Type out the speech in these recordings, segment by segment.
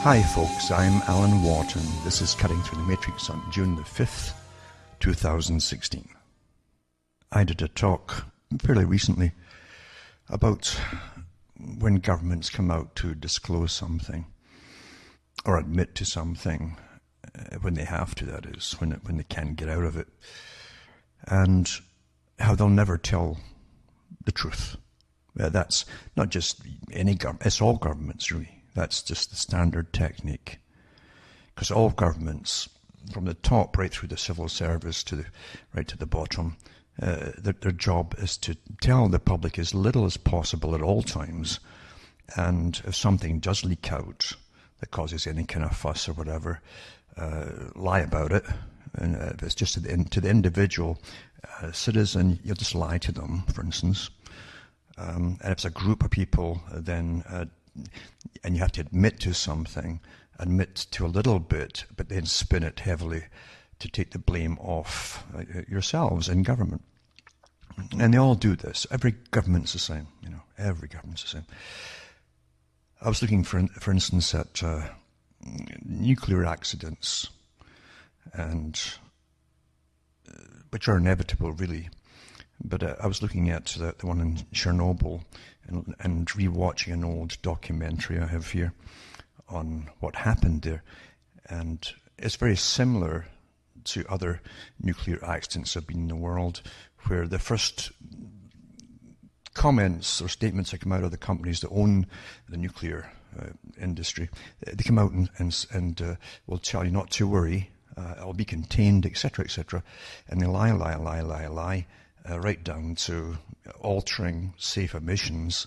Hi folks, I'm Alan Watt and this is Cutting Through the Matrix on June the 5th, 2016. I did a talk fairly recently about when governments come out to disclose something or admit to something, when they have to, that is, when they can't get out of it, and how they'll never tell the truth. That's not just any government, it's all governments really. That's just the standard technique. Because all governments, from the top right through the civil service to the bottom, their job is to tell the public as little as possible at all times. And if something does leak out that causes any kind of fuss or whatever, lie about it. And if it's just to the individual citizen, you'll just lie to them, for instance. And if it's a group of people, then and you have to admit to something, admit to a little bit, but then spin it heavily to take the blame off yourselves in government. And they all do this. Every government's the same, every government's the same. I was looking, for instance, at nuclear accidents, and which are inevitable, really. But I was looking at the one in Chernobyl and rewatching an old documentary I have here on what happened there. And it's very similar to other nuclear accidents that have been in the world, where the first comments or statements that come out of the companies that own the nuclear industry, they come out and will tell you not to worry, it'll be contained, etc., etc. And they lie, right down to altering safe emissions.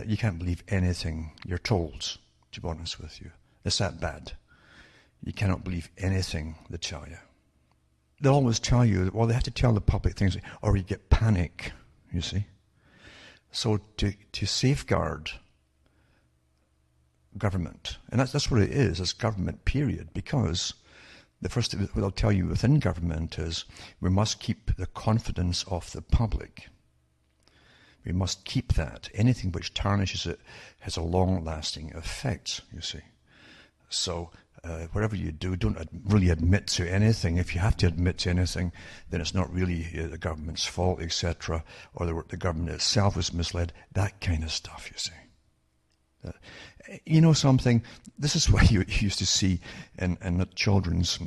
You can't believe anything you're told, to be honest with you. It's that bad. You cannot believe anything they tell you. They'll always tell you, well, they have to tell the public things, or you get panic, you see. So to safeguard government, and that's what it is, it's government, period, because the first thing what I'll tell you within government is we must keep the confidence of the public. We must keep that. Anything which tarnishes it has a long-lasting effect, you see. So whatever you do, don't really admit to anything. If you have to admit to anything, then it's not really the government's fault, etc., or the government itself was misled, that kind of stuff, you see. You know something, this is what you used to see in children's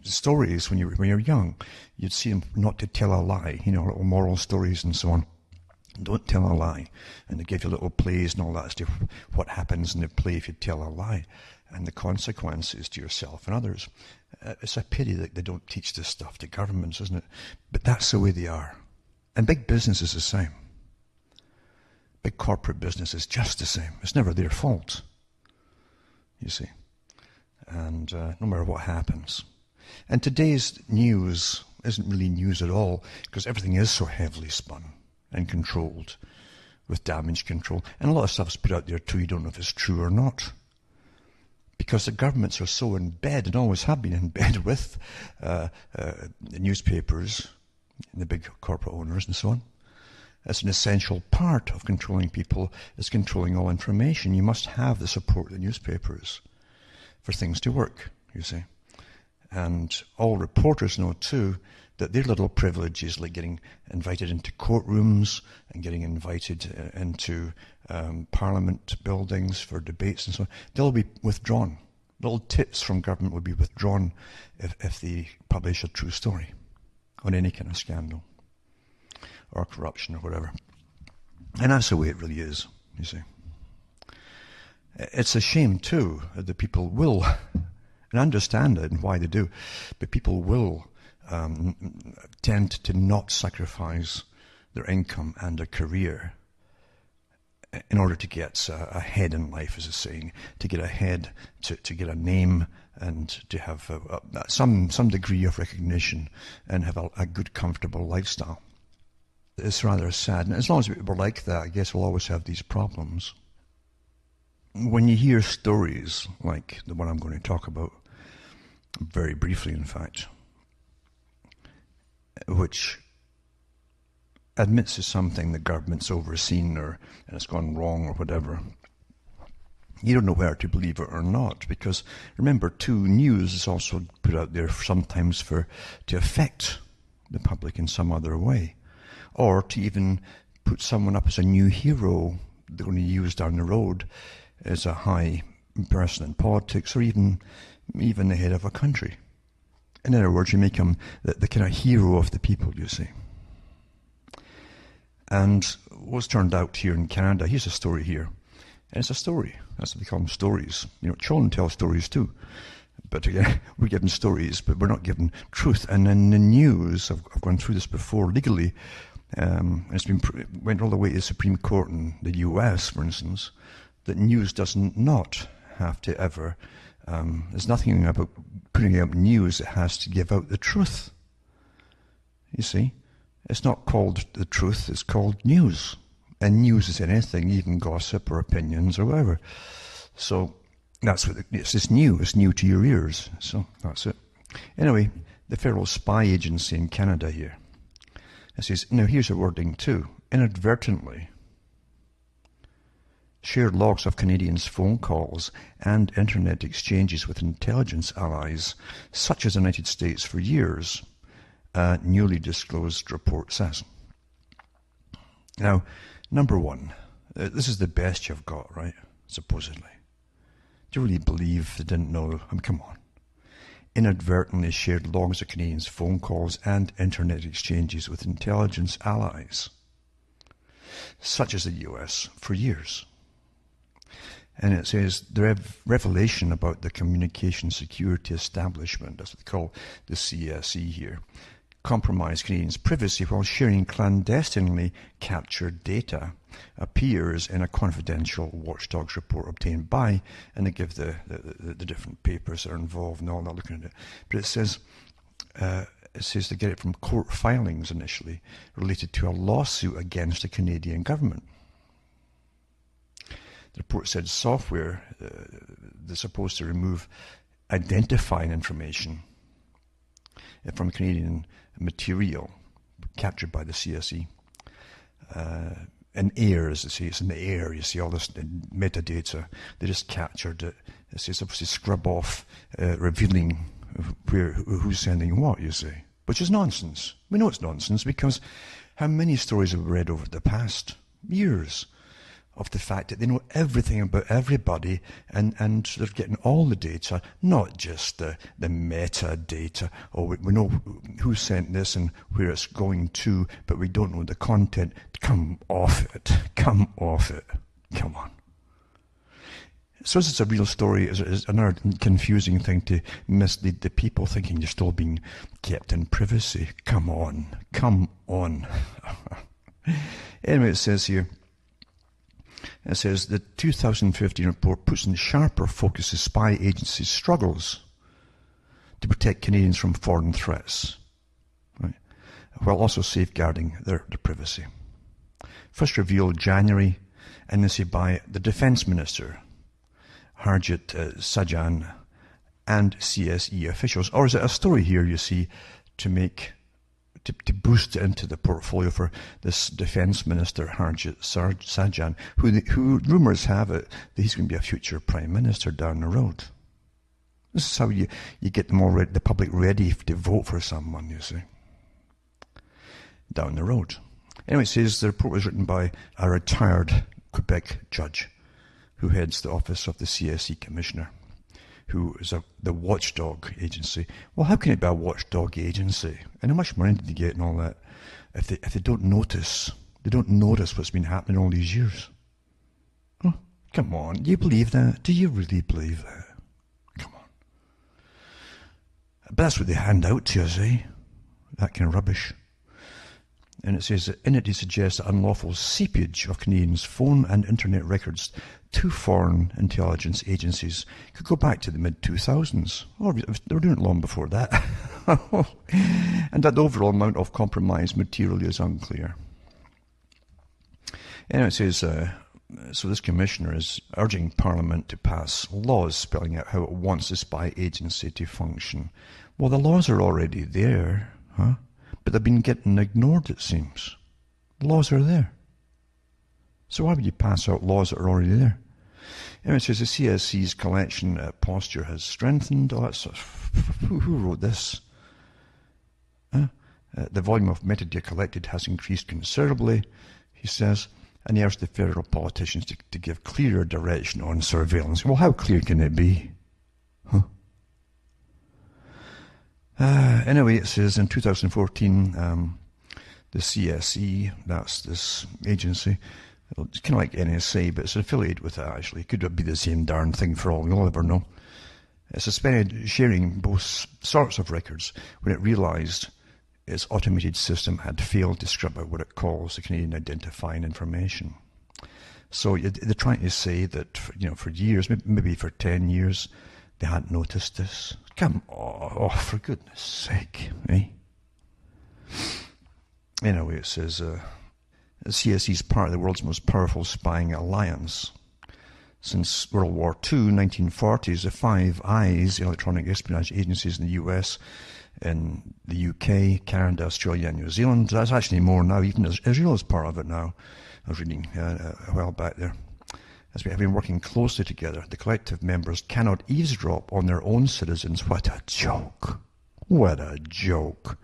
stories when you're young. You'd see them not to tell a lie, little moral stories and so on. Don't tell a lie. And they give you little plays and all that stuff. What happens in the play if you tell a lie, and the consequences to yourself and others. It's a pity that they don't teach this stuff to governments, isn't it? But that's the way they are. And big business is the same. Big corporate business is just the same. It's never their fault, you see. And no matter what happens. And today's news isn't really news at all, because everything is so heavily spun and controlled with damage control. And a lot of stuff's put out there too, you don't know if it's true or not. Because the governments are so in bed, and always have been in bed with the newspapers, and the big corporate owners and so on. That's an essential part of controlling people, is controlling all information. You must have the support of the newspapers for things to work, you see. And all reporters know too that their little privileges, like getting invited into courtrooms and getting invited into parliament buildings for debates and so on, they'll be withdrawn. Little tips from government will be withdrawn if they publish a true story on any kind of scandal or corruption or whatever. And that's the way it really is, you see. It's a shame too that people will, and understand it and why they do, but people will tend to not sacrifice their income and their career in order to get ahead in life, as a saying, to get ahead, to get a name, and to have some degree of recognition and have a good, comfortable lifestyle. It's rather sad. And as long as we're like that, I guess we'll always have these problems. When you hear stories like the one I'm going to talk about, very briefly in fact, which admits to something the government's overseen and it's gone wrong or whatever, You don't know whether to believe it or not, because remember, too, news is also put out there sometimes to affect the public in some other way, or to even put someone up as a new hero they're going to use down the road as a high person in politics, or even the head of a country. In other words, you make him the kind of hero of the people, you see. And what's turned out here in Canada, here's a story here. And it's a story. That's what they call them, stories. Children tell stories too. But again, we're given stories, but we're not given truth. And in the news, I've gone through this before legally, it's went all the way to the Supreme Court in the US, for instance, that news does not have to ever, there's nothing about putting out news that has to give out the truth. You see, it's not called the truth, it's called news. And news is anything, even gossip or opinions or whatever. So that's what it's new. It's new to your ears. So that's it. Anyway, the Federal Spy Agency in Canada here. It says, now here's a wording too. Inadvertently shared logs of Canadians' phone calls and internet exchanges with intelligence allies, such as the United States, for years, a newly disclosed report says. Now, number one, this is the best you've got, right? Supposedly. Do you really believe they didn't know? Come on. Inadvertently shared logs of Canadians' phone calls and internet exchanges with intelligence allies, such as the US, for years. And it says the revelation about the Communication Security Establishment, that's what they call the CSE here, compromise Canadians' privacy while sharing clandestinely captured data appears in a confidential watchdog's report obtained by, and they give the different papers that are involved and all that, looking at it. But it says they get it from court filings initially related to a lawsuit against the Canadian government. The report said software that's supposed to remove identifying information from Canadian material captured by the CSE in air, as they say, it's in the air. You see all this metadata. They just captured it. It's supposed to scrub off, revealing who's sending what, you see, which is nonsense. We know it's nonsense because how many stories have we read over the past years of the fact that they know everything about everybody, and they're getting all the data, not just the metadata. Oh, we know who sent this and where it's going to, but we don't know the content. Come off it. Come off it. Come on. So is this a real story? Is it another confusing thing to mislead the people, thinking you're still being kept in privacy? Come on. Come on. Anyway, it says here, it says the 2015 report puts in sharper focus as spy agencies' struggles to protect Canadians from foreign threats, right, while also safeguarding their privacy. First revealed January, and this is by the Defence Minister, Harjit Sajjan, and CSE officials. Or is it a story here, you see, to boost it into the portfolio for this Defence Minister, Harjit Sajjan, who rumours have it that he's going to be a future Prime Minister down the road. This is how you get the public ready to vote for someone, you see, down the road. Anyway, it says the report was written by a retired Quebec judge who heads the office of the CSE Commissioner, who is the watchdog agency. Well, how can it be a watchdog agency? And how much money did they get and all that if they don't notice? They don't notice what's been happening all these years. Oh, come on, do you believe that? Do you really believe that? Come on. But that's what they hand out to us, eh? That kind of rubbish. And it says that in it, he suggests that unlawful seepage of Canadians' phone and internet records to foreign intelligence agencies could go back to the mid-2000s. Or they were doing it long before that. And that the overall amount of compromised material is unclear. And it says, so this commissioner is urging Parliament to pass laws spelling out how it wants the spy agency to function. Well, the laws are already there, huh? But they've been getting ignored, it seems. The laws are there. So why would you pass out laws that are already there? Anyway, it says the CSC's collection posture has strengthened. Oh, that's who wrote this? The volume of metadata collected has increased considerably, he says, and he urged the federal politicians to give clearer direction on surveillance. Well, how clear can it be? Anyway, it says in 2014, the CSE, that's this agency, it's kind of like NSA, but it's affiliated with it actually. It could be the same darn thing for all we'll ever know. It suspended sharing both sorts of records when it realised its automated system had failed to scrub out what it calls the Canadian identifying information. So they're trying to say that for years, maybe for 10 years, they hadn't noticed this. Come on, for goodness sake, eh? Anyway, it says the CSE is part of the world's most powerful spying alliance. Since World War II, 1940s, the Five Eyes, electronic espionage agencies in the US, in the UK, Canada, Australia, and New Zealand. That's actually more now. Even Israel is part of it now. I was reading a while back there. As we have been working closely together, the collective members cannot eavesdrop on their own citizens. What a joke. What a joke.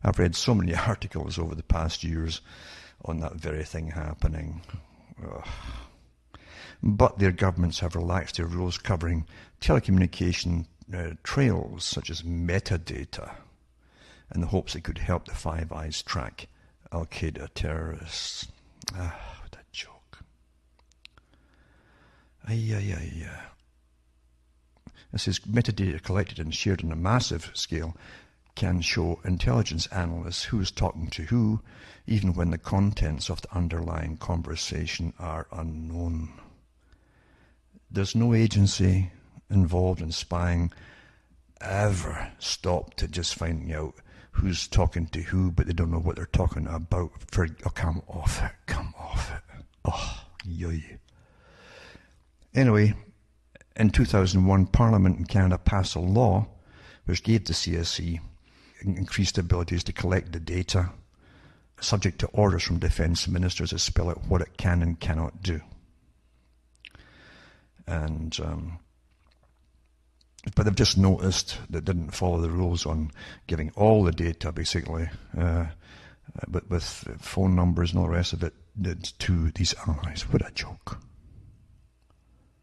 I've read so many articles over the past years on that very thing happening. Ugh. But their governments have relaxed their rules covering telecommunication trails, such as metadata, in the hopes it could help the Five Eyes track Al-Qaeda terrorists. What a joke. It says metadata collected and shared on a massive scale can show intelligence analysts who is talking to who, even when the contents of the underlying conversation are unknown. There's no agency involved in spying ever stopped to just finding out who's talking to who, but they don't know what they're talking about. Come off it. Oh, yoy. Anyway, in 2001, Parliament in Canada passed a law which gave the CSE increased abilities to collect the data, subject to orders from defence ministers that spell out what it can and cannot do. And but they've just noticed that didn't follow the rules on giving all the data, basically, but with phone numbers and all the rest of it, to these allies. What a joke.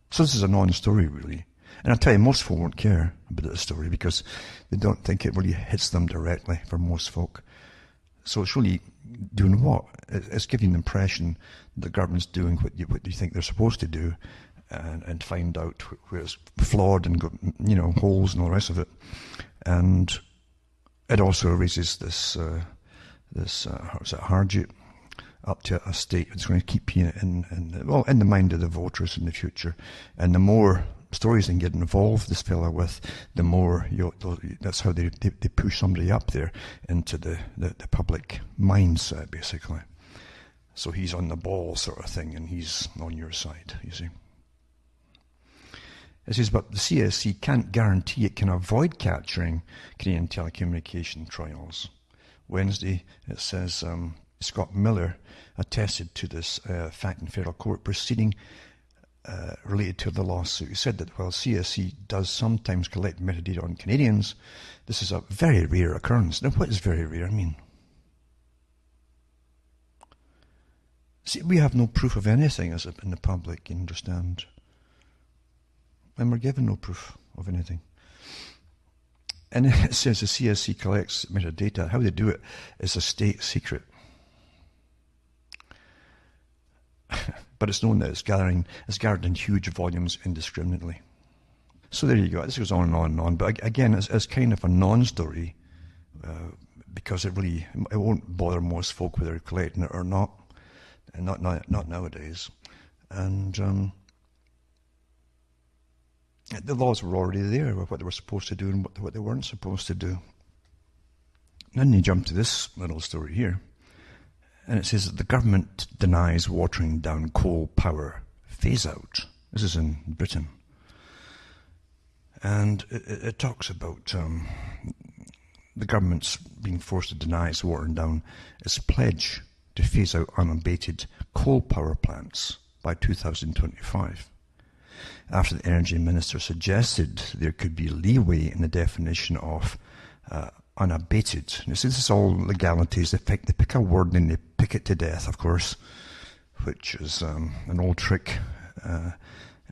So this is a non-story, really. And I tell you, most folk won't care about the story because they don't think it really hits them directly, for most folk. So it's really doing what? It's giving the impression that the government's doing what you think they're supposed to do, and find out where it's flawed and got holes and all the rest of it. And it also raises this hardship up to a state that's going to keep you in the mind of the voters in the future. And the more stories they can get involved, this fella, with, the more that's how they push somebody up there into the public mindset, basically. So he's on the ball, sort of thing, and he's on your side, you see. It says, but the CSC can't guarantee it can avoid capturing Canadian telecommunication trials. Wednesday, it says, Scott Miller attested to this fact in federal court proceeding related to the lawsuit. He said that while CSC does sometimes collect metadata on Canadians, this is a very rare occurrence. Now, what is very rare mean? See, we have no proof of anything as in the public, you understand. And we're given no proof of anything. And it says the CSC collects metadata. How they do it is a state secret. But it's known that it's gathered in huge volumes indiscriminately. So there you go. This goes on and on and on. But again, it's kind of a non-story because it won't bother most folk whether they're collecting it or not. And not nowadays. And the laws were already there with what they were supposed to do and what they weren't supposed to do. And then you jump to this little story here. And it says that the government denies watering down coal power phase out. This is in Britain. And it talks about the government's being forced to deny its watering down its pledge to phase out unabated coal power plants by 2025. after the energy minister suggested there could be leeway in the definition of unabated. You see, this is all legalities. They pick a word and they pick it to death, of course, which is an old trick.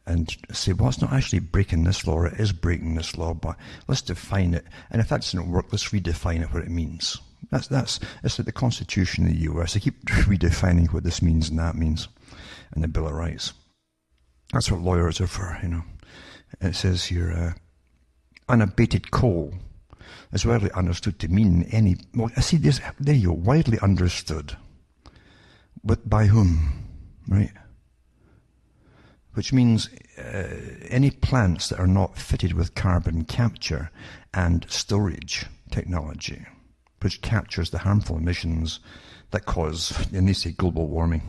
And say, well, it's not actually breaking this law, it is breaking this law, but let's define it. And if that doesn't work, let's redefine it, what it means. It's like the Constitution of the US. They keep redefining what this means and that means, and the Bill of Rights. That's what lawyers are for, you know. And it says here, unabated coal is widely understood to mean any, well, I see this, there you go, widely understood. But by whom, right? Which means any plants that are not fitted with carbon capture and storage technology, which captures the harmful emissions that cause, and they say, global warming.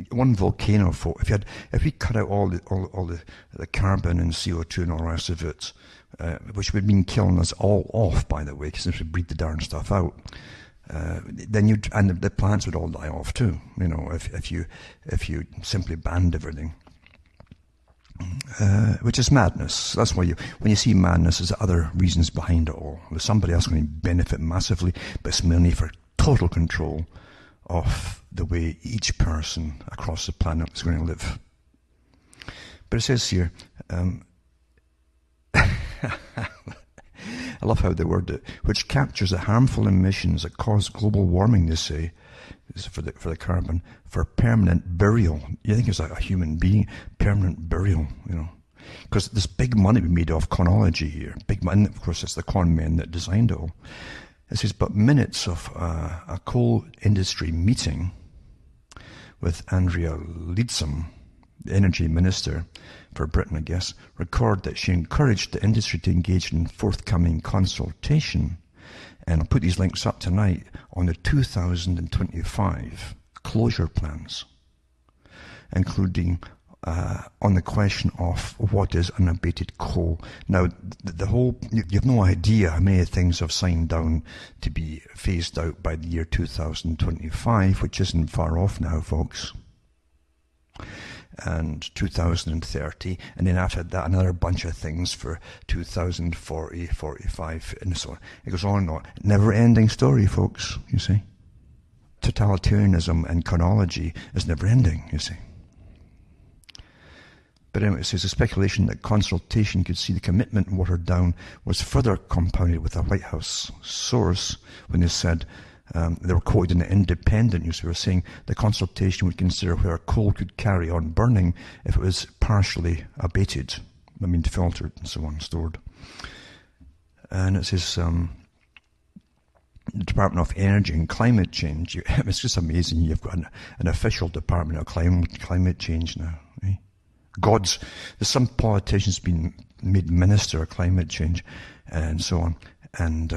One volcano, if we cut out all the carbon and CO2 and all the rest of it, which would mean killing us all off, by the way, because if we breathe the darn stuff out, then the plants would all die off too. You know, if you simply banned everything, which is madness. That's why when you see madness, there's other reasons behind it all. There's somebody else going to benefit massively, but it's mainly for total control of the way each person across the planet is going to live. But it says here. I love how they word it, which captures the harmful emissions that cause global warming, they say, is for the carbon, for permanent burial. You think it's like a human being, permanent burial, you know. Because there's big money we made off chronology here. Big money, of course, it's the con men that designed it all. It says, but minutes of a coal industry meeting with Andrea Leadsom, the energy minister for Britain, I guess, record that she encouraged the industry to engage in forthcoming consultation. And I'll put these links up tonight on the 2025 closure plans, including on the question of what is unabated coal. Now, the whole, you have no idea how many things have signed down to be phased out by the year 2025, which isn't far off now, folks. And 2030, and then after that another bunch of things for 2040, 45, and so on. It goes on and on. Never-ending story, folks, you see. Totalitarianism and chronology is never-ending, you see. But anyway, it says the speculation that consultation could see the commitment watered down was further compounded with a White House source when they said, they were quoted in the Independent news. They were saying the consultation would consider whether coal could carry on burning if it was partially abated, I mean filtered and so on, stored. And it says the Department of Energy and Climate Change. It's just amazing. You've got an official Department of Climate Change now. Eh? There's some politicians been made Minister of Climate Change and so on, and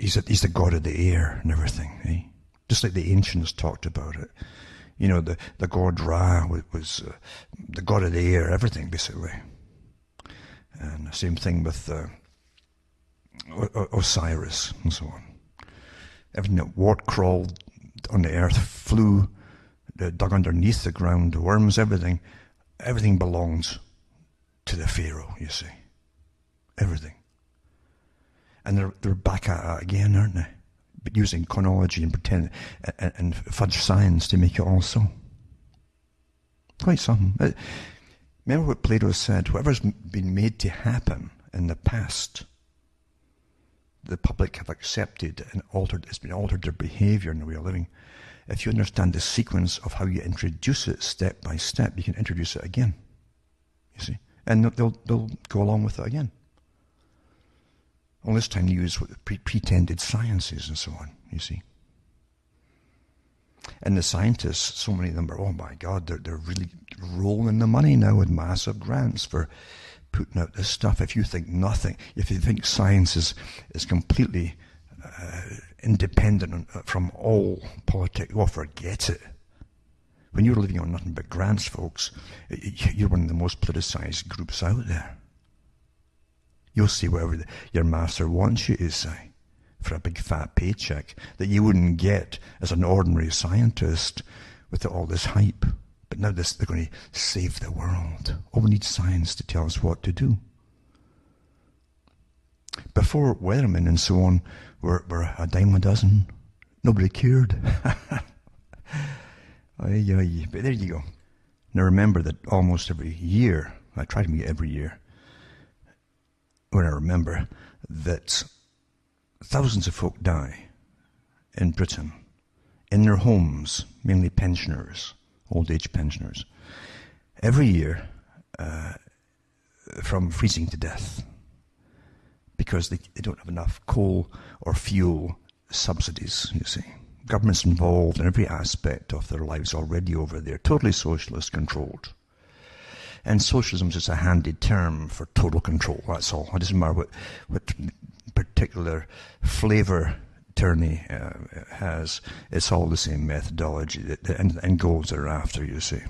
He's the god of the air and everything, eh? Just like the ancients talked about it. You know, the god Ra was the god of the air, everything basically. And the same thing with Osiris and so on. Everything that crawled on the earth, flew, dug underneath the ground, the worms, everything belongs to the Pharaoh, you see. Everything. And they're back at it again, aren't they? But using chronology and pretend and fudge science to make it all so. Quite something. Remember what Plato said, whatever's been made to happen in the past, the public have accepted and it's been altered their behavior in the way of living. If you understand the sequence of how you introduce it step by step, you can introduce it again. You see? And they'll go along with it again. Well, this time they use pretended sciences and so on, you see. And the scientists, so many of them are, oh my God, they're really rolling the money now with massive grants for putting out this stuff. If you think science is completely independent from all politics, well, forget it. When you're living on nothing but grants, folks, you're one of the most politicized groups out there. You'll see whatever your master wants you to say for a big fat paycheck that you wouldn't get as an ordinary scientist with all this hype But now they're going to save the world. Oh, we need science to tell us what to do. Before, weathermen and so on were a dime a dozen. Nobody cared. But there you go. Now remember that almost every year, I try to meet every year, when I remember that thousands of folk die in Britain, in their homes, mainly pensioners, old age pensioners, every year from freezing to death because they don't have enough coal or fuel subsidies, you see. Government's involved in every aspect of their lives already over there, totally socialist controlled. And socialism is just a handy term for total control, that's all. It doesn't matter what particular flavour tyranny has, it's all the same methodology and goals they're after, you see.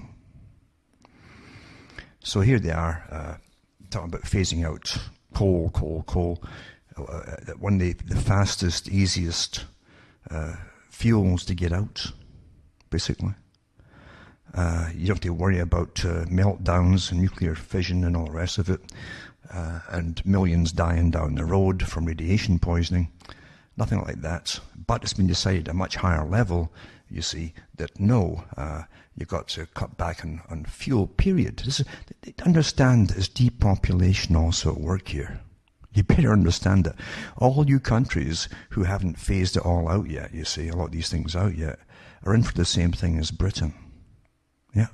So here they are, talking about phasing out coal. One of the fastest, easiest fuels to get out, basically. You don't have to worry about meltdowns and nuclear fission and all the rest of it, and millions dying down the road from radiation poisoning. Nothing like that. But it's been decided at a much higher level, you see, that no, you've got to cut back on fuel, period. Understand there's depopulation also at work here. You better understand that. All you countries who haven't phased it all out yet, you see, a lot of these things out yet, are in for the same thing as Britain. Yeah.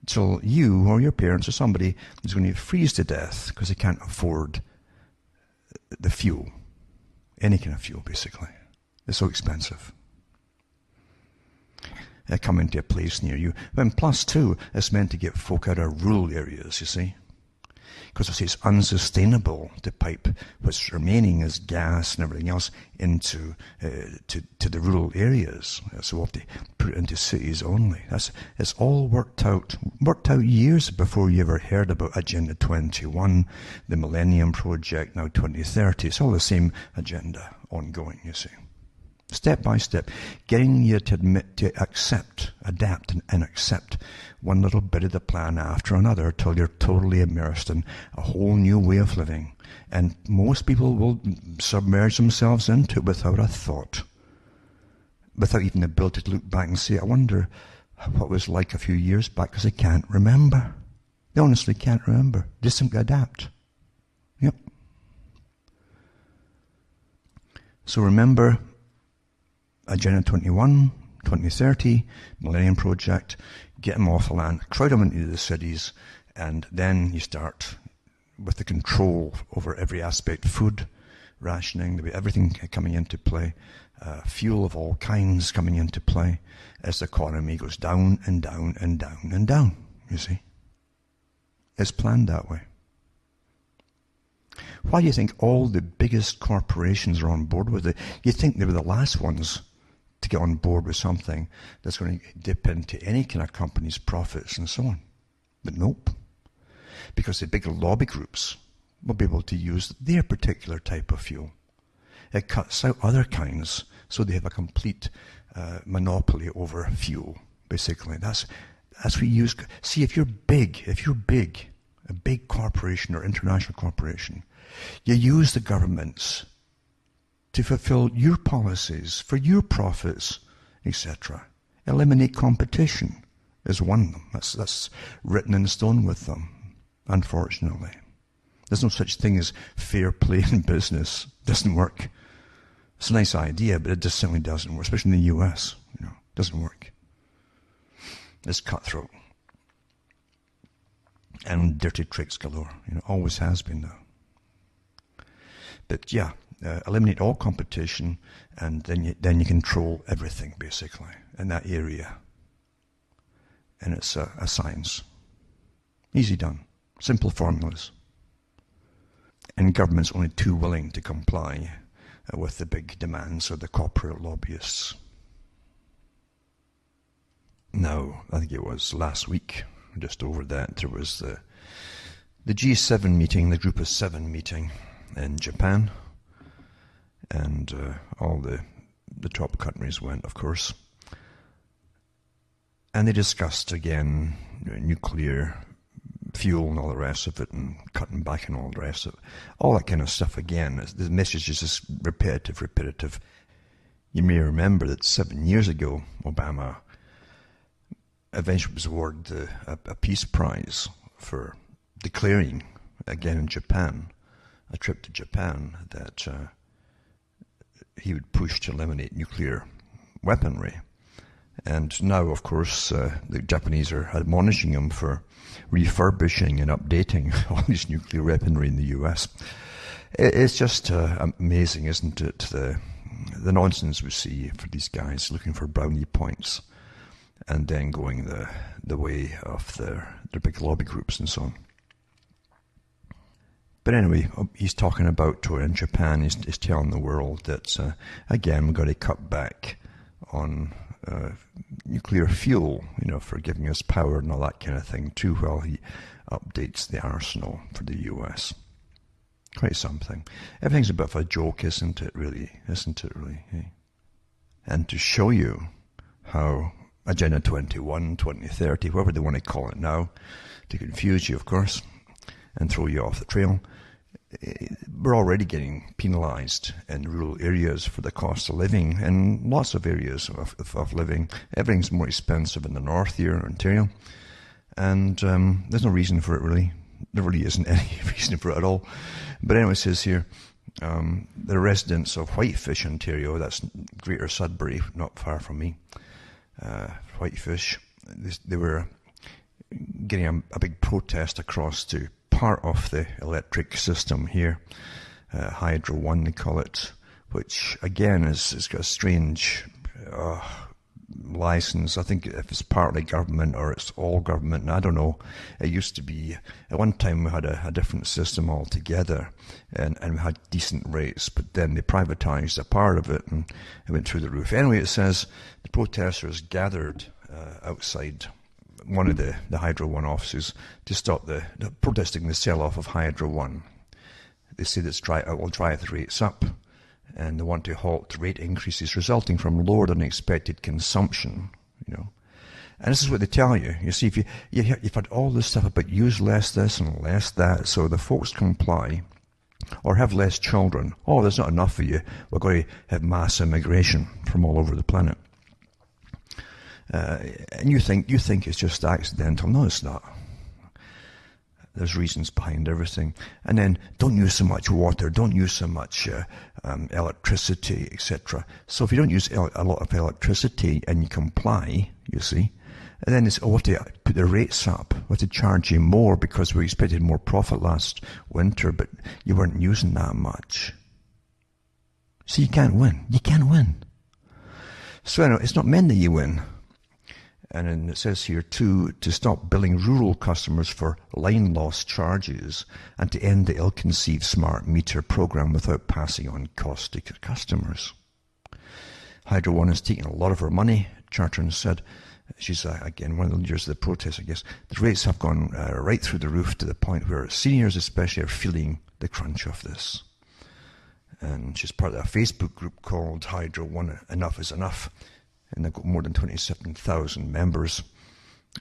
So you or your parents or somebody is going to freeze to death because they can't afford the fuel. Any kind of fuel, basically. It's so expensive. They come into a place near you. And plus, too, it's meant to get folk out of rural areas, you see. Because I say it's unsustainable to pipe what's remaining as gas and everything else into to the rural areas. So we'll have to put it into cities only. It's all worked out years before you ever heard about Agenda 21, the Millennium Project, now 2030. It's all the same agenda ongoing, you see. Step by step, getting you to admit, to accept, adapt and accept one little bit of the plan after another till you're totally immersed in a whole new way of living. And most people will submerge themselves into it without a thought, without even the ability to look back and say, I wonder what it was like a few years back, because they can't remember. They honestly can't remember. Just simply adapt. Yep. So remember, Agenda 21, 2030, Millennium Project, get them off the land, crowd them into the cities, and then you start with the control over every aspect, food, rationing, everything coming into play, fuel of all kinds coming into play as the economy goes down and down and down and down, you see. It's planned that way. Why do you think all the biggest corporations are on board with it? You'd think they were the last ones to get on board with something that's going to dip into any kind of company's profits and so on. But nope. Because the big lobby groups will be able to use their particular type of fuel. It cuts out other kinds, so they have a complete monopoly over fuel, basically. That's what you use. See, if you're big, a big corporation or international corporation, you use the governments to fulfill your policies, for your profits, etc. Eliminate competition is one of them. That's written in stone with them, unfortunately. There's no such thing as fair play in business. It doesn't work. It's a nice idea, but it just simply doesn't work, especially in the US. It doesn't work. It's cutthroat. And dirty tricks galore. Always has been, though. But yeah, eliminate all competition, and then you control everything, basically, in that area. And it's a science. Easy done. Simple formulas. And government's only too willing to comply with the big demands of the corporate lobbyists. Now, I think it was last week, just over that, there was the G7 meeting, the Group of Seven meeting in Japan. And all the top countries went, of course. And they discussed, again, nuclear fuel and all the rest of it, and cutting back and all the rest of it. All that kind of stuff again. The message is just repetitive. You may remember that 7 years ago, Obama eventually was awarded a peace prize for declaring, again in Japan, a trip to Japan, that he would push to eliminate nuclear weaponry. And now, of course, the Japanese are admonishing him for refurbishing and updating all this nuclear weaponry in the US. It's just amazing, isn't it, the nonsense we see for these guys looking for brownie points and then going the way of their big lobby groups and so on. But anyway, he's talking about in Japan, he's telling the world that, again, we've got to cut back on nuclear fuel, for giving us power and all that kind of thing too, while he updates the arsenal for the US. Quite something. Everything's a bit of a joke, isn't it really? Hey? And to show you how Agenda 21, 2030, whatever they want to call it now, to confuse you, of course, and throw you off the trail, we're already getting penalised in rural areas for the cost of living, in lots of areas of living. Everything's more expensive in the north here, Ontario, and there's no reason for it really. There really isn't any reason for it at all. But anyway, it says here, the residents of Whitefish, Ontario, that's Greater Sudbury, not far from me, Whitefish, they were getting a big protest across to part of the electric system here, Hydro One they call it, which again is got a strange license. I think if it's partly government or it's all government, and I don't know. It used to be, at one time we had a different system altogether, and we had decent rates, but then they privatised a part of it and it went through the roof. Anyway, it says the protesters gathered outside one of the Hydro One offices to stop the protesting the sell-off of Hydro One. They say that it will drive the rates up, and they want to halt rate increases resulting from lower than expected consumption, And this is what they tell you. You see, if you've had all this stuff about use less this and less that, so the folks comply, or have less children. Oh, there's not enough for you. We're going to have mass immigration from all over the planet. And you think it's just accidental. No, it's not. There's reasons behind everything. And then don't use so much water, don't use so much electricity, etc. So if you don't use a lot of electricity and you comply, you see, and then it's, what to put the rates up, what to charge you more because we expected more profit last winter, but you weren't using that much. So you can't win. You can't win. So anyway, it's not meant that you win. And then it says here, too, to stop billing rural customers for line loss charges and to end the ill-conceived smart meter program without passing on costs to customers. Hydro One is taking a lot of her money, Chartrand said. She's, again, one of the leaders of the protest, I guess. The rates have gone right through the roof to the point where seniors especially are feeling the crunch of this. And she's part of a Facebook group called Hydro One, Enough is Enough. And they've got more than 27,000 members,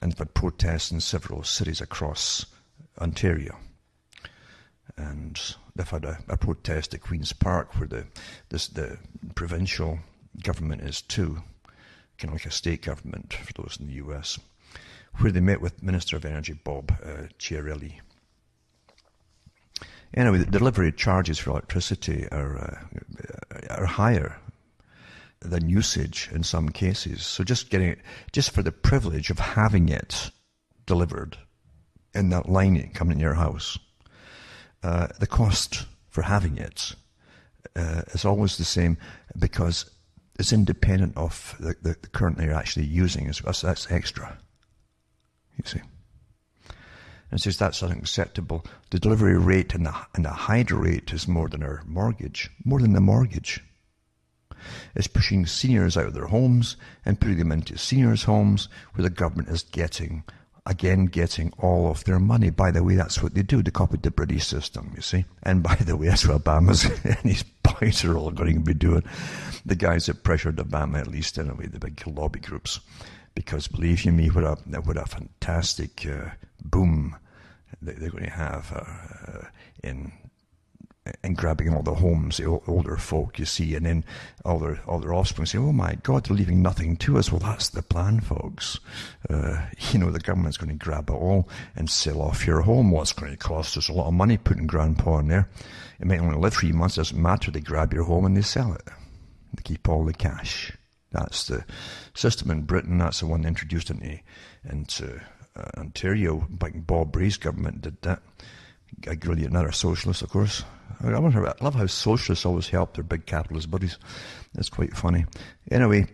and they've had protests in several cities across Ontario. And they've had a protest at Queen's Park, where the provincial government is too, kind of like a state government for those in the US, where they met with Minister of Energy Bob Chiarelli. Anyway, the delivery charges for electricity are higher than usage in some cases. So just getting it, just for the privilege of having it delivered in that line coming in your house, the cost for having it is always the same, because it's independent of the current they're actually using. That's extra, you see. And it says that's unacceptable. The delivery rate and the hydro rate is more than our mortgage, more than the mortgage. Is pushing seniors out of their homes and putting them into seniors' homes where the government is getting all of their money. By the way, that's what they do. They copied the British system, you see. And by the way, that's what Obama's and his boys are all going to be doing. The guys that pressured Obama, at least anyway, the big lobby groups. because believe you me, what a fantastic boom they're going to have in grabbing all the homes, the older folk, you see, and then all their offspring say, oh my God, they're leaving nothing to us. Well, that's the plan, folks. The government's going to grab it all and sell off your home. Well, it's going to cost us a lot of money putting grandpa in there. It might only live 3 months, doesn't matter. They grab your home and they sell it. They keep all the cash. That's the system in Britain. That's the one introduced into Ontario. Bob Bray's government did that. Really another socialist, of course. I love how socialists always help their big capitalist buddies. It's quite funny. Anyway,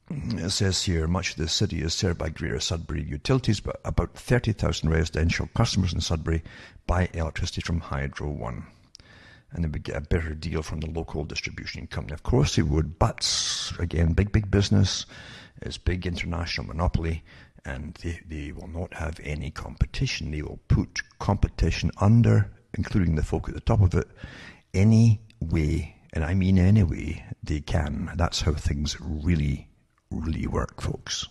it says here, much of the city is served by Greater Sudbury Utilities, but about 30,000 residential customers in Sudbury buy electricity from Hydro One. And they would get a better deal from the local distribution company. Of course they would, but again, big business. It's big international monopoly. And they will not have any competition. They will put competition under, including the folk at the top of it, any way, and I mean any way, they can. That's how things really, really work, folks.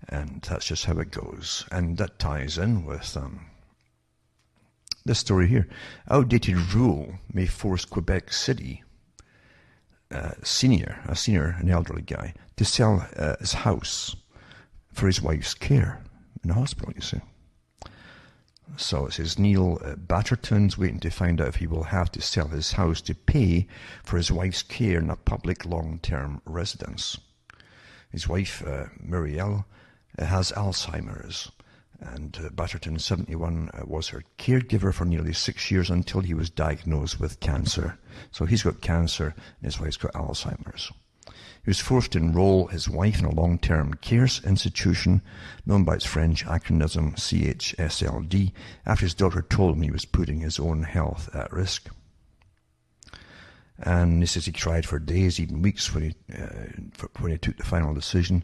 And that's just how it goes. And that ties in with this story here. Outdated rule may force Quebec City, an elderly guy, to sell his house for his wife's care in the hospital, you see. So it says Neil Batterton's waiting to find out if he will have to sell his house to pay for his wife's care in a public long-term residence. His wife, Muriel, has Alzheimer's, and Batterton, 71, was her caregiver for nearly 6 years until he was diagnosed with cancer. So he's got cancer and his wife's got Alzheimer's. He was forced to enroll his wife in a long-term care institution known by its French acronym CHSLD after his doctor told him he was putting his own health at risk. And he says he cried for days, even weeks, when he took the final decision.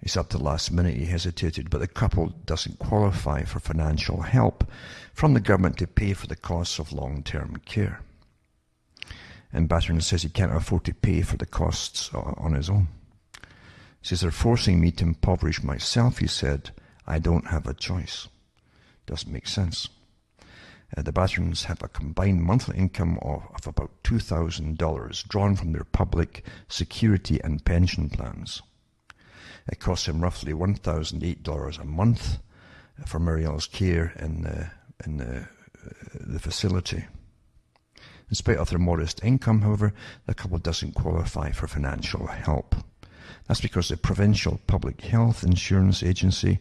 It's up to the last minute he hesitated, but the couple doesn't qualify for financial help from the government to pay for the costs of long-term care. And Batterton says he can't afford to pay for the costs on his own. He says, they're forcing me to impoverish myself, he said. I don't have a choice. Doesn't make sense. The Battertons have a combined monthly income of about $2,000 drawn from their public security and pension plans. It costs him roughly $1,008 a month for Muriel's care in the facility. In spite of their modest income, however, the couple doesn't qualify for financial help. That's because the Provincial Public Health Insurance Agency,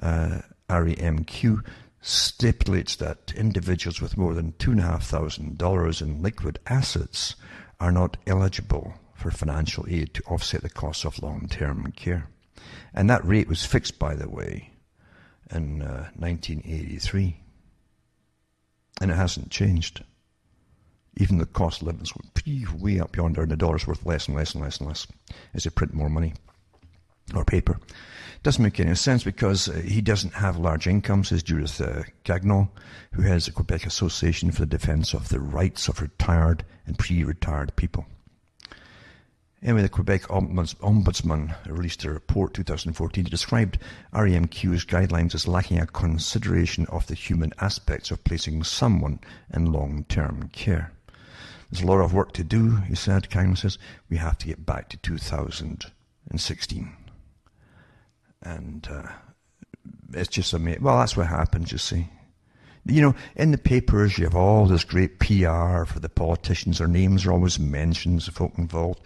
REMQ, stipulates that individuals with more than $2,500 in liquid assets are not eligible for financial aid to offset the costs of long-term care. And that rate was fixed, by the way, in 1983. And it hasn't changed. Even the cost of living is way up yonder, and the dollar's worth less and less and less and less as they print more money or paper. Doesn't make any sense because he doesn't have large incomes, says Judith Gagnon, who heads the Quebec Association for the Defense of the Rights of Retired and Pre-Retired People. Anyway, the Quebec Ombudsman released a report 2014 that described REMQ's guidelines as lacking a consideration of the human aspects of placing someone in long-term care. There's a lot of work to do, he said. Kang says, we have to get back to 2016. And it's just amazing. Well, that's what happens, you see. You know, in the papers, you have all this great PR for the politicians. Their names are always mentioned, the folk involved,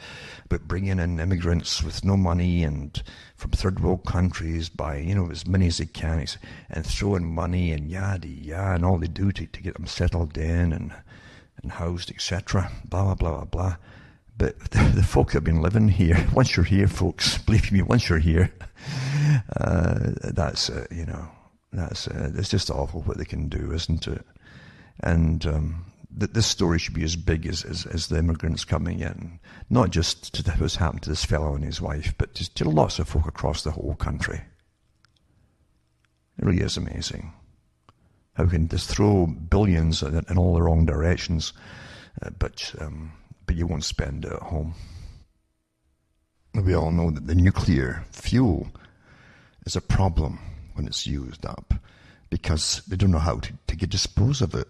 but bringing in immigrants with no money and from third world countries by, as many as they can, and throwing money and yada yada, and all they do to get them settled in and housed, etc. Blah, blah, blah, blah, blah. But the folk that have been living here, once you're here, folks, believe me, once you're here, it's just awful what they can do, isn't it? And this story should be as big as the immigrants coming in, not just to what's happened to this fellow and his wife, but just to lots of folk across the whole country. It really is amazing how we can just throw billions in all the wrong directions, but you won't spend it at home. we all know that the nuclear fuel is a problem when it's used up because they don't know how to dispose of it.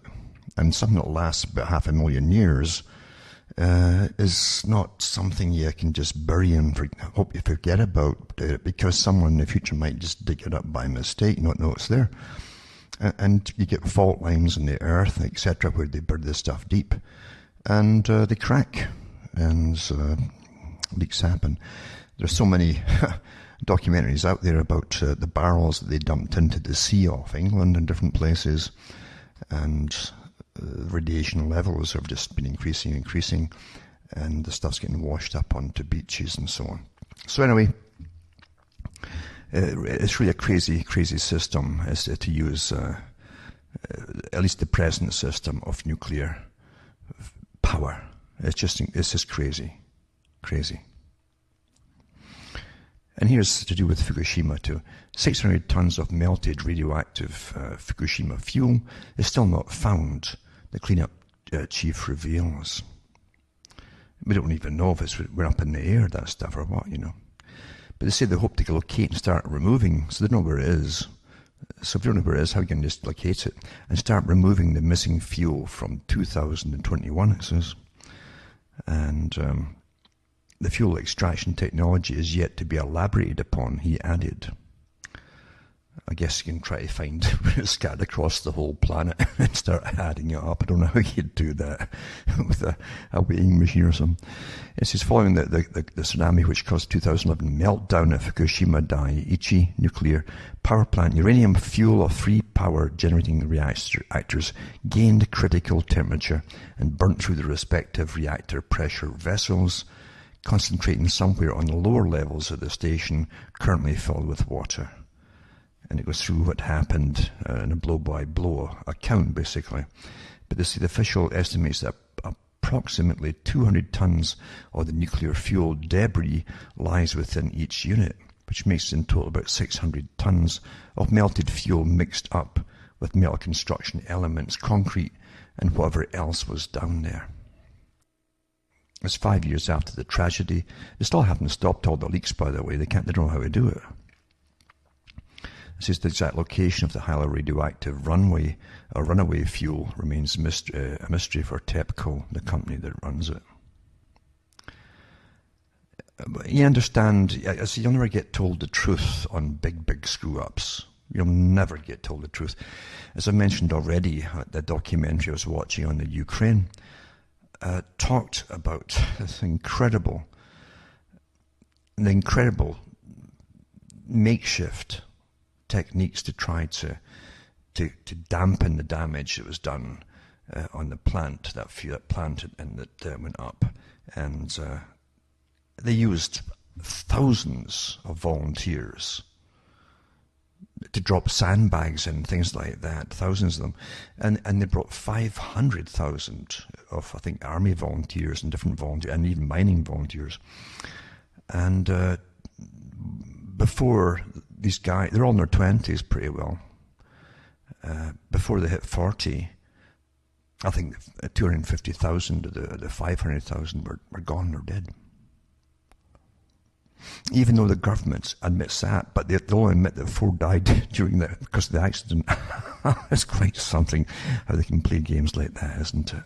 And something that lasts about 500,000 years is not something you can just bury and hope you forget about it, because someone in the future might just dig it up by mistake, not know it's there. And you get fault lines in the earth, etc., where they bury this stuff deep, and they crack, and leaks happen. There's so many documentaries out there about the barrels that they dumped into the sea off England and different places, and radiation levels have just been increasing, and the stuff's getting washed up onto beaches and so on. So anyway, it's really a crazy system as to use at least the present system of nuclear power. It's just crazy. And here's to do with Fukushima too. 600 tons of melted radioactive Fukushima fuel is still not found, the cleanup chief reveals. We don't even know if we're up in the air, that stuff, or what, But they say they hope to locate and start removing, so they know where it is. So if you don't know where it is, how are you going to just locate it? And start removing the missing fuel from 2021, it says. And the fuel extraction technology is yet to be elaborated upon, he added. I guess you can try to find where it's scattered across the whole planet and start adding it up. I don't know how you'd do that with a weighing machine or something. It says, following the tsunami which caused 2011 meltdown at Fukushima Daiichi nuclear power plant, uranium fuel of 3 power generating reactors gained critical temperature and burnt through the respective reactor pressure vessels, concentrating somewhere on the lower levels of the station, currently filled with water. And it goes through what happened in a blow-by-blow account, basically. But the official estimates that approximately 200 tons of the nuclear fuel debris lies within each unit, which makes in total about 600 tons of melted fuel mixed up with metal construction elements, concrete, and whatever else was down there. It's 5 years after the tragedy. They still haven't stopped all the leaks, by the way. They don't know how to do it. It says the exact location of the highly radioactive runaway fuel remains a mystery for TEPCO, the company that runs it. But you understand, you'll never get told the truth on big screw-ups. You'll never get told the truth. As I mentioned already, the documentary I was watching on the Ukraine talked about this incredible makeshift techniques to try to dampen the damage that was done on the plant, that plant and that went up. And they used thousands of volunteers to drop sandbags and things like that, thousands of them. And they brought 500,000 of, I think, army volunteers and different volunteers, and even mining volunteers. And before these guys, they're all in their 20s pretty well. Before they hit 40, I think 250,000 of the 500,000 were gone or dead. Even though the government admits that, but they'll only admit that 4 died because of the accident. It's quite something how they can play games like that, isn't it?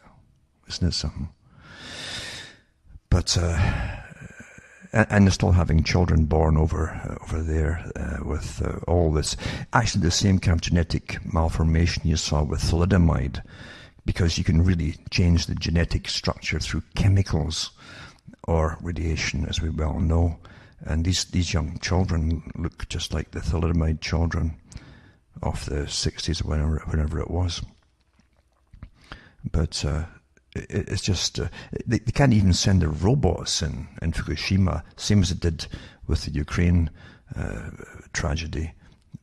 Isn't it something? But and they're still having children born over there with all this. Actually, the same kind of genetic malformation you saw with thalidomide, because you can really change the genetic structure through chemicals or radiation, as we well know. And these young children look just like the thalidomide children of the 60s or whenever it was. But it's just, they can't even send their robots in Fukushima, same as it did with the Ukraine tragedy,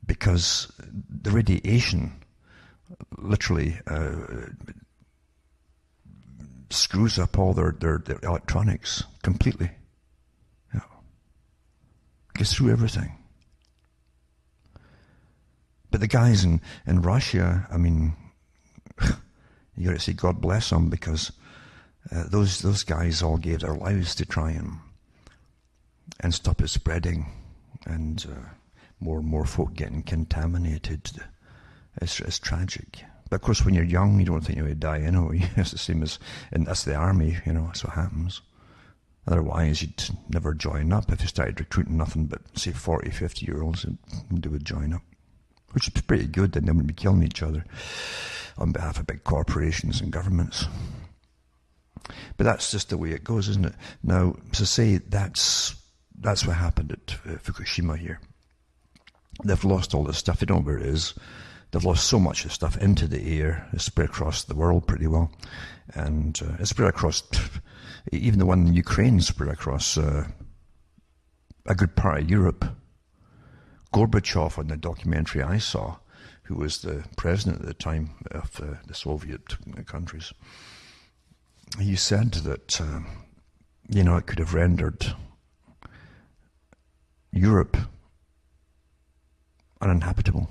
because the radiation literally screws up all their electronics completely. Gets through everything. But the guys in Russia, I mean, you got to say God bless them, because those guys all gave their lives to try and stop it spreading, and more and more folk getting contaminated. It's tragic. But of course, when you're young, you don't think you're going to die anyway. It's the same as, and that's the army, that's what happens. Otherwise, you'd never join up. If you started recruiting nothing but, say, 40, 50-year-olds, they would join up. Which is pretty good, then they wouldn't be killing each other on behalf of big corporations and governments. But that's just the way it goes, isn't it? Now, to say that's what happened at Fukushima here. They've lost all this stuff. They don't know where it is. They've lost so much of stuff into the air. It's spread across the world pretty well. And it's spread across, even the one in Ukraine spread across a good part of Europe. Gorbachev, on the documentary I saw, who was the president at the time of the Soviet countries, he said that, it could have rendered Europe uninhabitable.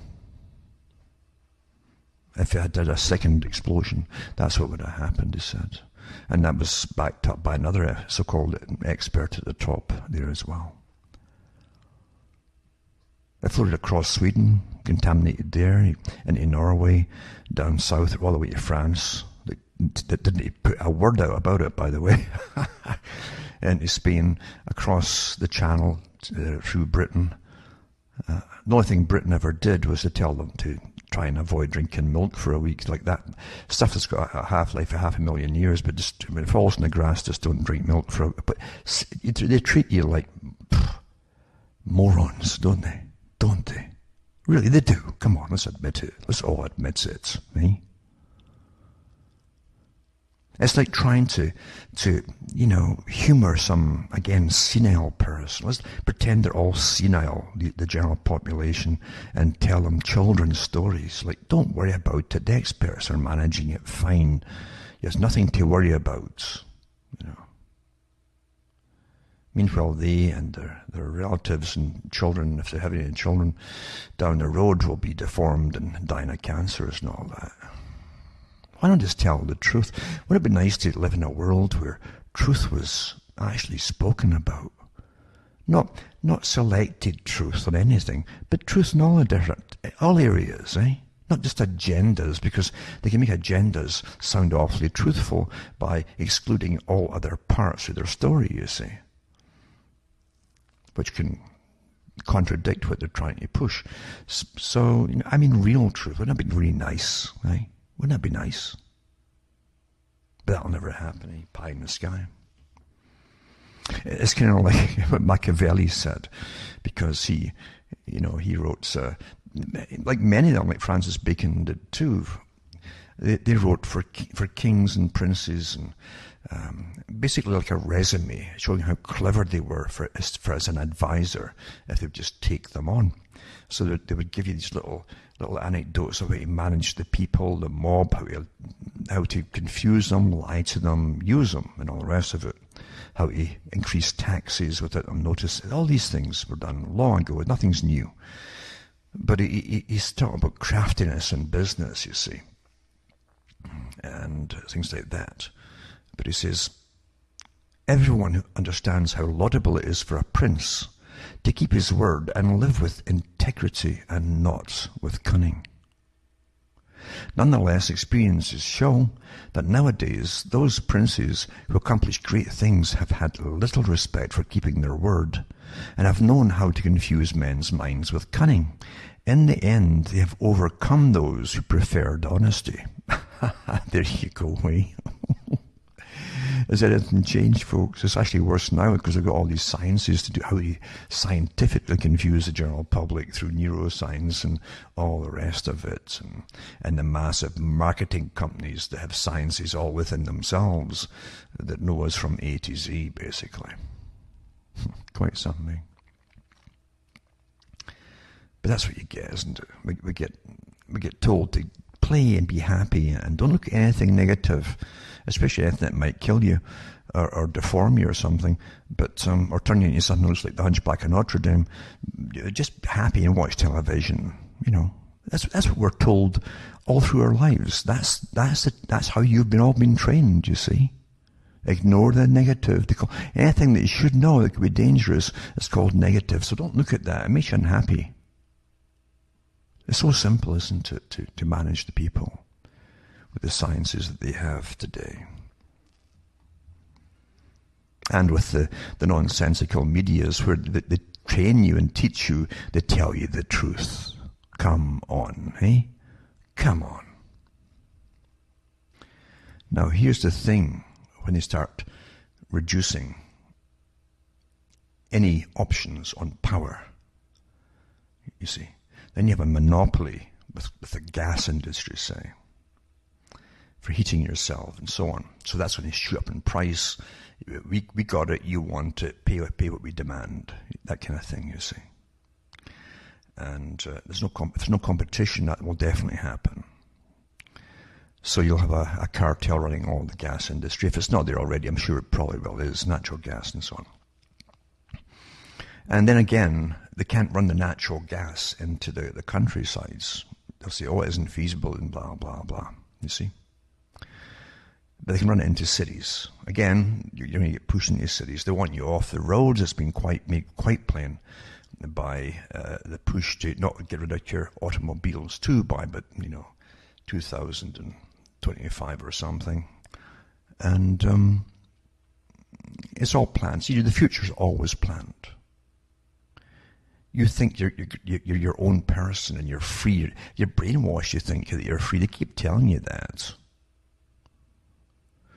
If it had had a second explosion, that's what would have happened, he said. And that was backed up by another so-called expert at the top there as well. It floated across Sweden, contaminated there, into Norway, down south, all the way to France. They didn't put a word out about it, by the way. Into Spain, across the Channel, through Britain. The only thing Britain ever did was to tell them to try and avoid drinking milk for a week, like that. Stuff that's got a half-life of 500,000 years, but just when it falls in the grass, just don't drink milk for a week. But they treat you like morons, don't they? Don't they? Really, they do. Come on, let's admit it. Let's all admit it, eh? It's like trying to humour some, again, senile person. Let's pretend they're all senile, the general population, and tell them children's stories. Like, don't worry about it. The experts are managing it fine. There's nothing to worry about, Meanwhile, they and their relatives and children, if they have any children, down the road will be deformed and dying of cancers and all that. Why not just tell the truth? Wouldn't it be nice to live in a world where truth was actually spoken about? Not selected truth on anything, but truth in all areas, eh? Not just agendas, because they can make agendas sound awfully truthful by excluding all other parts of their story, you see, which can contradict what they're trying to push. So, real truth. Wouldn't that be really nice, eh? Wouldn't that be nice? But that'll never happen, eh? Pie in the sky. It's kind of like what Machiavelli said, because he wrote, like many of them, like Francis Bacon did too. They wrote for kings and princes, and basically like a resume, showing how clever they were for as an advisor, if they would just take them on. So that they would give you these little anecdotes of how to manage the people, the mob, how to confuse them, lie to them, use them, and all the rest of it. How to increase taxes without them noticing. All these things were done long ago. Nothing's new. But he's talking about craftiness in business, you see, and things like that. But he says, everyone understands how laudable it is for a prince to keep his word and live with integrity and not with cunning. Nonetheless, experiences show that nowadays those princes who accomplish great things have had little respect for keeping their word, and have known how to confuse men's minds with cunning. In the end, they have overcome those who preferred honesty. There you go, eh? Has anything changed, folks? It's actually worse now because they've got all these sciences to do how you scientifically confuse the general public through neuroscience and all the rest of it, and the massive marketing companies that have sciences all within themselves that know us from A to Z, basically. Quite something. But that's what you get, isn't it? We get told to play and be happy and don't look at anything negative, especially anything that might kill you or deform you or something, but or turn you into something that looks like the Hunchback of Notre Dame. Just happy and watch television. That's what we're told all through our lives. That's how you've all been trained. You see, Ignore the negative. Anything that you should know that could be dangerous is called negative. So don't look at that. It makes you unhappy. It's so simple, isn't it, to manage the people with the sciences that they have today. And with the nonsensical medias where they train you and teach you, they tell you the truth. Come on, eh? Come on. Now here's the thing, when they start reducing any options on power, you see, then you have a monopoly with the gas industry, say, for heating yourself and so on. So that's when they shoot up in price. We got it, you want it, pay what we demand. That kind of thing, you see. And if there's no competition, that will definitely happen. So you'll have a cartel running all the gas industry. If it's not there already, I'm sure it probably will. Is natural gas and so on. And then again, they can't run the natural gas into the countrysides. They'll say, oh, it isn't feasible and blah, blah, blah. You see? But they can run it into cities. Again, you're going to get pushed into cities. They want you off the roads. It's been made quite plain by the push to not get rid of your automobiles too by, but 2025 or something. And it's all planned. See, the future's always planned. You think you're your own person and you're free. You're brainwashed. You think that you're free. They keep telling you that.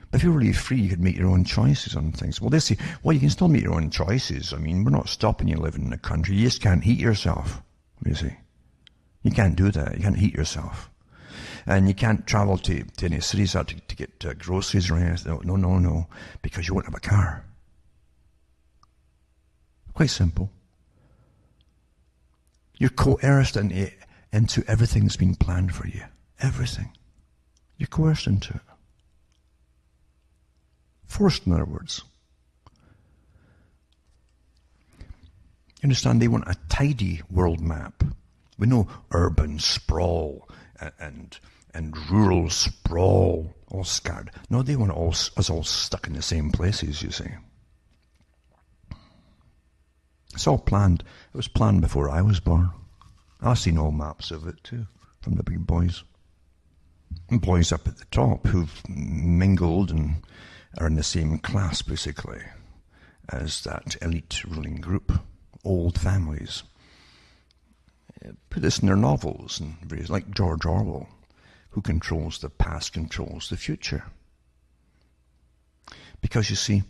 But if you're really free, you could make your own choices on things. Well, they say, well, you can still make your own choices. I mean, we're not stopping you living in the country. You just can't heat yourself, you see. You can't do that. You can't heat yourself. And you can't travel to any cities to get groceries or anything. No, because you won't have a car. Quite simple. You're coerced into everything that's been planned for you. Everything. You're coerced into it. Forced, in other words. You understand, they want a tidy world map. We know urban sprawl and rural sprawl, all scattered. No, they want us all stuck in the same places, you see. It's all planned. It was planned before I was born. I've seen all maps of it too, from the big boys. And boys up at the top who've mingled and are in the same class, basically, as that elite ruling group, old families. Put this in their novels, and various, like George Orwell, who controls the past, controls the future. Because you see,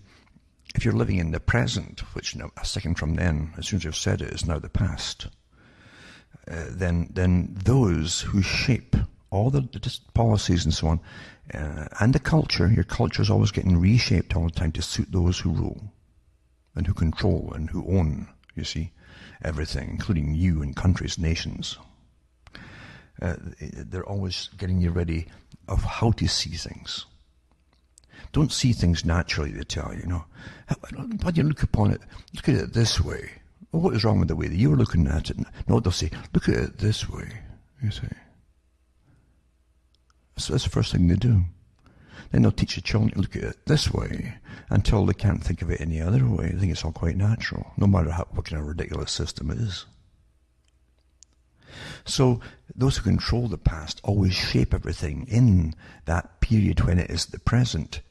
if you're living in the present, which now, a second from then, as soon as I've said it, is now the past, then those who shape all the policies and so on, and the culture, your culture is always getting reshaped all the time to suit those who rule, and who control, and who own, you see, everything, including you and countries, nations. They're always getting you ready of how to see things. Don't see things naturally, they tell you, How do you look upon it? Look at it this way. Well, what is wrong with the way that you were looking at it? No, they'll say, look at it this way, you see. So that's the first thing they do. Then they'll teach the children to look at it this way until they can't think of it any other way. They think it's all quite natural, no matter what kind of ridiculous system it is. So those who control the past always shape everything in that period when it is the present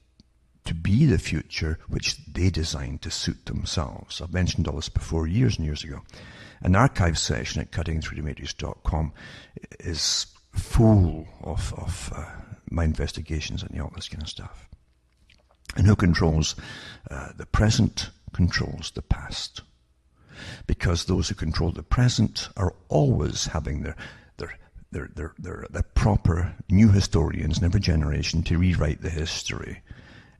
to be the future which they designed to suit themselves. I've mentioned all this before, years and years ago. An archive session at cuttingthroughthematrix.com is full of my investigations and all this kind of stuff. And who controls the present controls the past. Because those who control the present are always having the proper new historians in every generation to rewrite the history.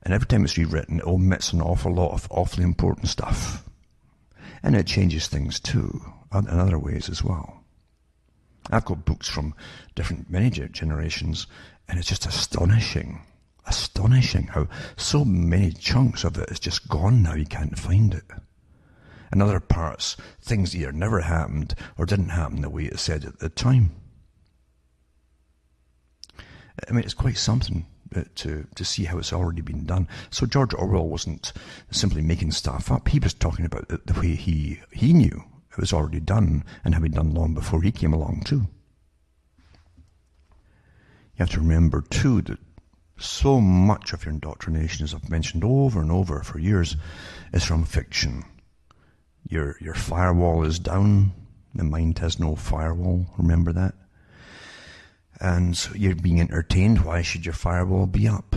And every time it's rewritten, it omits an awful lot of awfully important stuff. And it changes things too, in other ways as well. I've got books from many generations, and it's just astonishing how so many chunks of it is just gone now, you can't find it. And other parts, things either never happened or didn't happen the way it said at the time. I mean, it's quite something to see how it's already been done. So George Orwell wasn't simply making stuff up. He was talking about it the way he knew it was already done and had been done long before he came along too. You have to remember too that so much of your indoctrination, as I've mentioned over and over for years, is from fiction. Your firewall is down. The mind has no firewall. Remember that? And so you're being entertained. Why should your firewall be up?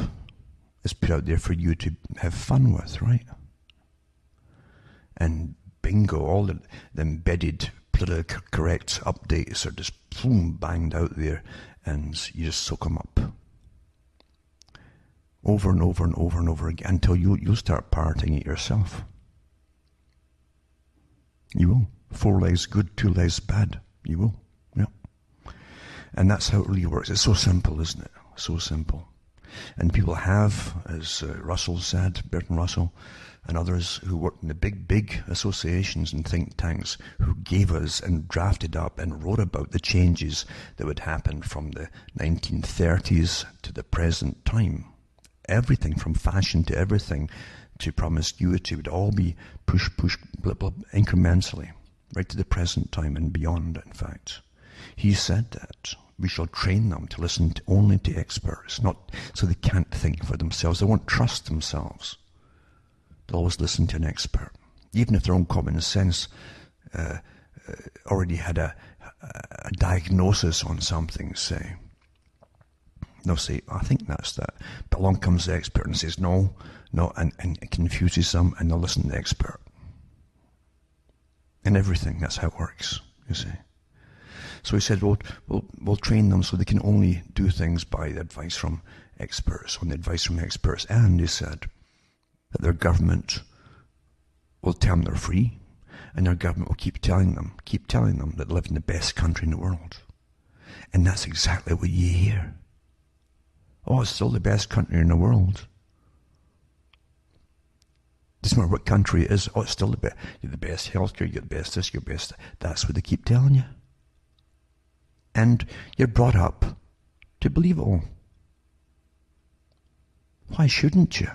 It's put out there for you to have fun with, right? And bingo, all the embedded politically correct updates are just boom, banged out there, and you just soak them up. Over and over and over and over again, until you'll start parroting it yourself. You will. 4 legs good, 2 legs bad. You will. Yeah. And that's how it really works. It's so simple, isn't it? So simple. And people have, as Russell said, Bertrand Russell, and others who worked in the big associations and think tanks, who gave us and drafted up and wrote about the changes that would happen from the 1930s to the present time. Everything from fashion to everything to promiscuity would all be push, blip, incrementally, right to the present time and beyond, in fact. He said that we shall train them to listen only to experts, not so they can't think for themselves. They won't trust themselves. They'll always listen to an expert, even if their own common sense already had a diagnosis on something, say. They'll say, I think that's that. But along comes the expert and says, no, and it confuses them, and they'll listen to the expert. And everything, that's how it works, you see. So he said, we'll train them so they can only do things by the advice from experts, on the advice from experts. And he said that their government will tell them they're free, and their government will keep telling them that they live in the best country in the world. And that's exactly what you hear. Oh, it's still the best country in the world. Doesn't matter what country it is. Oh, it's still the best. You're the best healthcare. You get the best this. You're best. That's what they keep telling you. And you're brought up to believe it all. Why shouldn't you?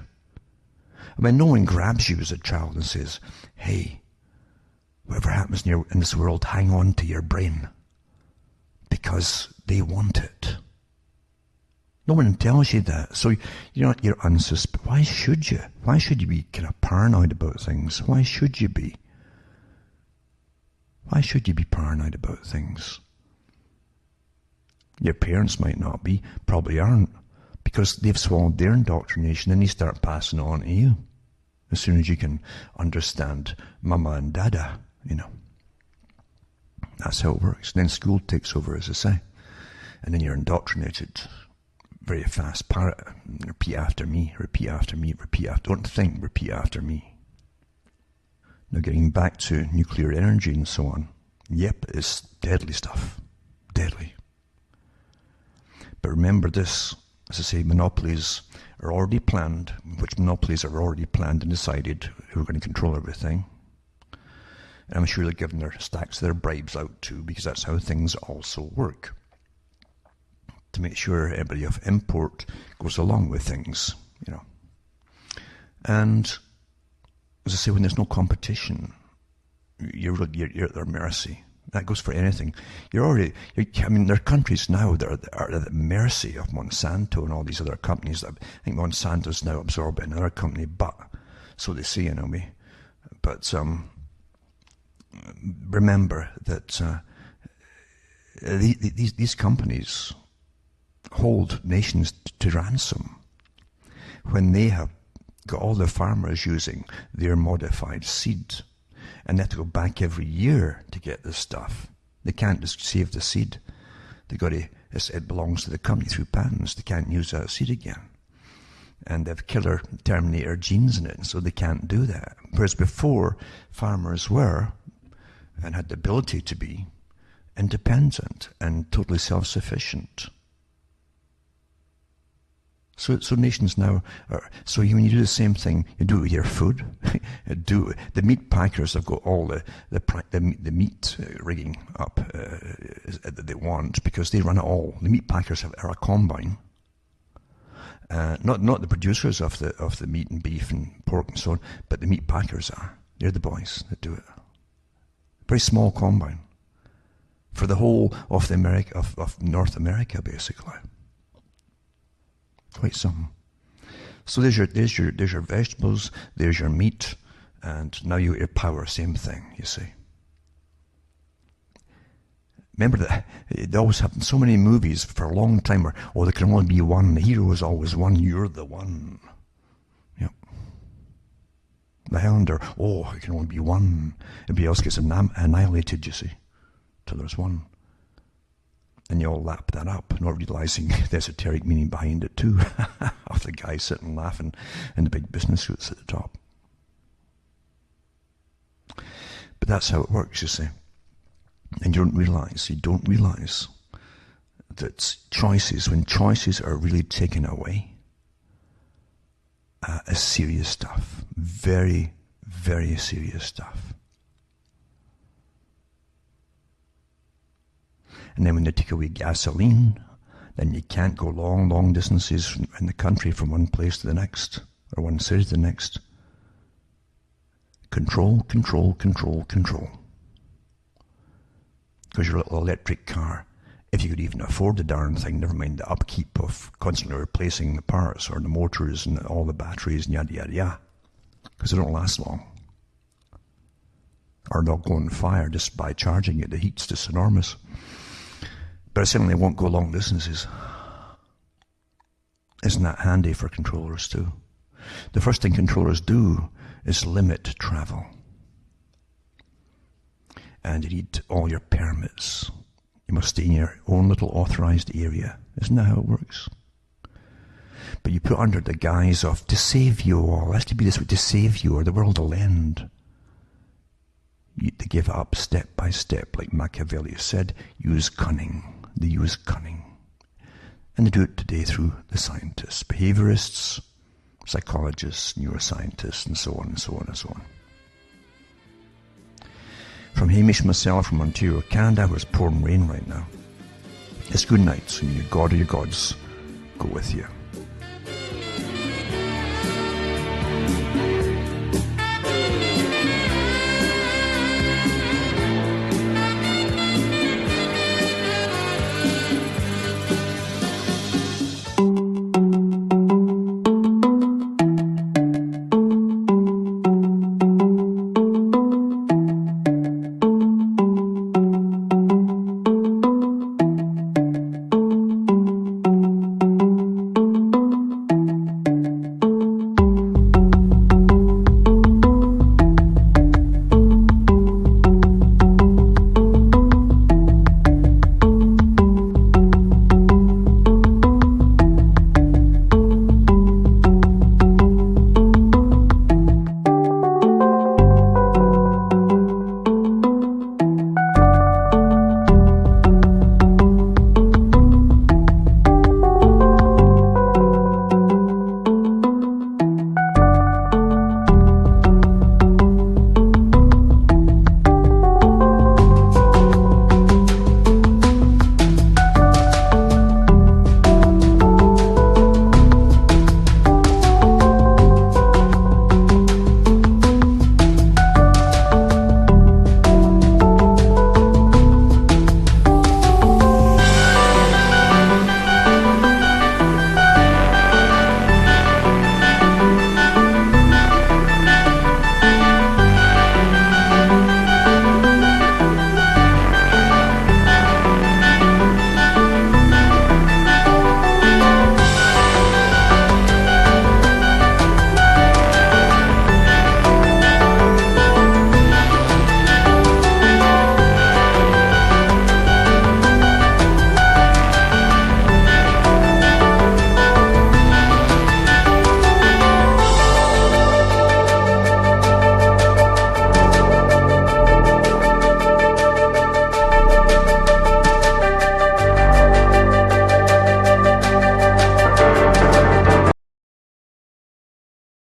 I mean, no one grabs you as a child and says, "Hey, whatever happens in this world, hang on to your brain," because they want it. No one tells you that, so you're unsuspicious. Why should you? Why should you be kind of paranoid about things? Why should you be? Why should you be paranoid about things? Your parents might not be, probably aren't, because they've swallowed their indoctrination and they start passing it on to you. As soon as you can understand mama and dada, That's how it works. And then school takes over, as I say. And then you're indoctrinated very fast. Repeat after me, repeat after me, repeat after. Don't think, repeat after me. Now getting back to nuclear energy and so on. Yep, it's deadly stuff. Deadly. But remember this, as I say, monopolies are already planned, which monopolies are already planned and decided who are going to control everything. And I'm sure they're giving their stacks of their bribes out too, because that's how things also work. To make sure everybody of import goes along with things, And as I say, when there's no competition, you're at their mercy. That goes for anything. There are countries now that are at the mercy of Monsanto and all these other companies. I think Monsanto's now absorbing another company, but so they say, me. But remember that these companies hold nations to ransom when they have got all the farmers using their modified seed, and they have to go back every year to get this stuff. They can't just save the seed. They got to. It belongs to the company through patents. They can't use that seed again, and they have killer terminator genes in it, so they can't do that. Whereas before, farmers were and had the ability to be independent and totally self-sufficient. So nations now are. So when you do the same thing, you do it with your food. The meat packers have got all the meat rigging up that they want, because they run it all. The meat packers are a combine, Not the producers of the meat and beef and pork and so on, but the meat packers are. They're the boys that do it. Very small combine for the whole of of North America, basically. Quite something. So there's your vegetables, there's your meat, and now you get your power. Same thing, you see. Remember that it always happened. So many movies for a long time where, there can only be one. The hero is always one. You're the one. Yep. The Highlander. It can only be one. Everybody else gets annihilated. You see, till there's one. And you all lap that up, not realizing the esoteric meaning behind it too. Of the guy sitting laughing in the big business suits at the top. But that's how it works, you see. And you don't realize that when choices are really taken away, is serious stuff. Very, very serious stuff. And then when they take away gasoline, then you can't go long distances in the country from one place to the next, or one city to the next. Control. Because your little electric car, if you could even afford the darn thing, never mind the upkeep of constantly replacing the parts or the motors and all the batteries and yada yada yada, because they don't last long. Or they'll go on fire just by charging it. The heat's just enormous. But it certainly won't go long distances. Isn't that handy for controllers too? The first thing controllers do is limit travel. And you need all your permits. You must stay in your own little authorized area. Isn't that how it works? But you put under the guise of, to save you all, it has to be this way, to save you, or the world will end. They give up step by step, like Machiavelli said, use cunning. They use cunning. And they do it today through the scientists, behaviorists, psychologists, neuroscientists, and so on and so on and so on. From Hamish myself from Ontario, Canada, where it's pouring rain right now. It's good night, and your God or your gods go with you.